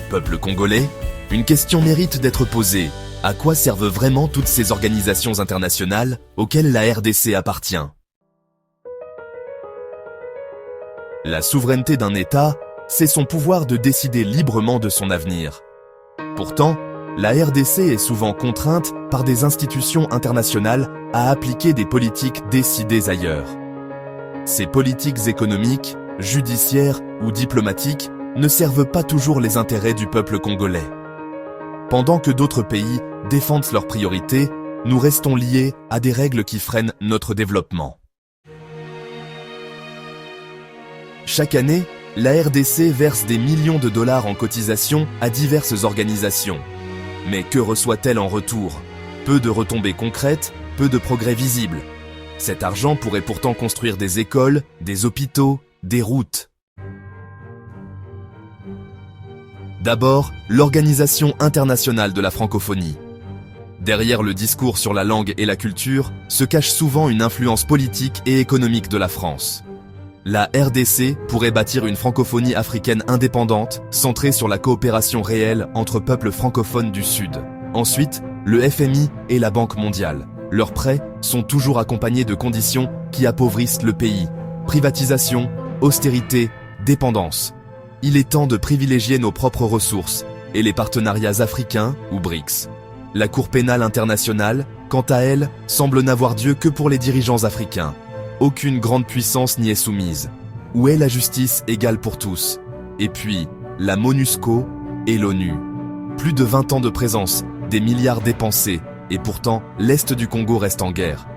Peuple congolais, une question mérite d'être posée. À quoi servent vraiment toutes ces organisations internationales auxquelles la RDC appartient? La souveraineté d'un État, c'est son pouvoir de décider librement de son avenir. Pourtant, la RDC est souvent contrainte par des institutions internationales à appliquer des politiques décidées ailleurs. Ces politiques économiques, judiciaires ou diplomatiques ne servent pas toujours les intérêts du peuple congolais. Pendant que d'autres pays défendent leurs priorités, nous restons liés à des règles qui freinent notre développement. Chaque année, la RDC verse des millions de dollars en cotisations à diverses organisations. Mais que reçoit-elle en retour? Peu de retombées concrètes, peu de progrès visibles. Cet argent pourrait pourtant construire des écoles, des hôpitaux, des routes. D'abord, l'Organisation internationale de la francophonie. Derrière le discours sur la langue et la culture se cache souvent une influence politique et économique de la France. La RDC pourrait bâtir une francophonie africaine indépendante, centrée sur la coopération réelle entre peuples francophones du Sud. Ensuite, le FMI et la Banque mondiale. Leurs prêts sont toujours accompagnés de conditions qui appauvrissent le pays. Privatisation, austérité, dépendance. Il est temps de privilégier nos propres ressources et les partenariats africains ou BRICS. La Cour pénale internationale, quant à elle, semble n'avoir Dieu que pour les dirigeants africains. Aucune grande puissance n'y est soumise. Où est la justice égale pour tous? Et puis, la MONUSCO et l'ONU. Plus de 20 ans de présence, des milliards dépensés, et pourtant, l'Est du Congo reste en guerre.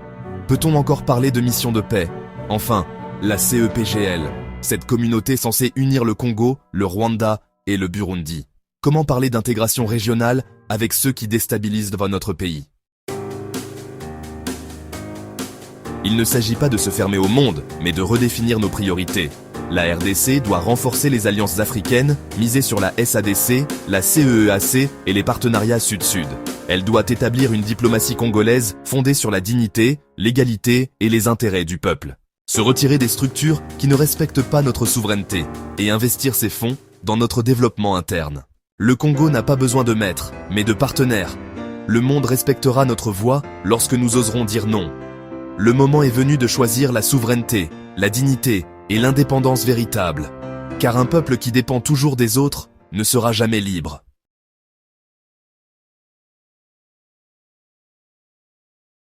Peut-on encore parler de mission de paix? Enfin, la CEPGL, cette communauté censée unir le Congo, le Rwanda et le Burundi. Comment parler d'intégration régionale avec ceux qui déstabilisent notre pays? Il ne s'agit pas de se fermer au monde, mais de redéfinir nos priorités. La RDC doit renforcer les alliances africaines, miser sur la SADC, la CEEAC et les partenariats Sud-Sud. Elle doit établir une diplomatie congolaise fondée sur la dignité, l'égalité et les intérêts du peuple. Se retirer des structures qui ne respectent pas notre souveraineté et investir ses fonds dans notre développement interne. Le Congo n'a pas besoin de maîtres, mais de partenaires. Le monde respectera notre voix lorsque nous oserons dire non. Le moment est venu de choisir la souveraineté, la dignité et l'indépendance véritable. Car un peuple qui dépend toujours des autres ne sera jamais libre.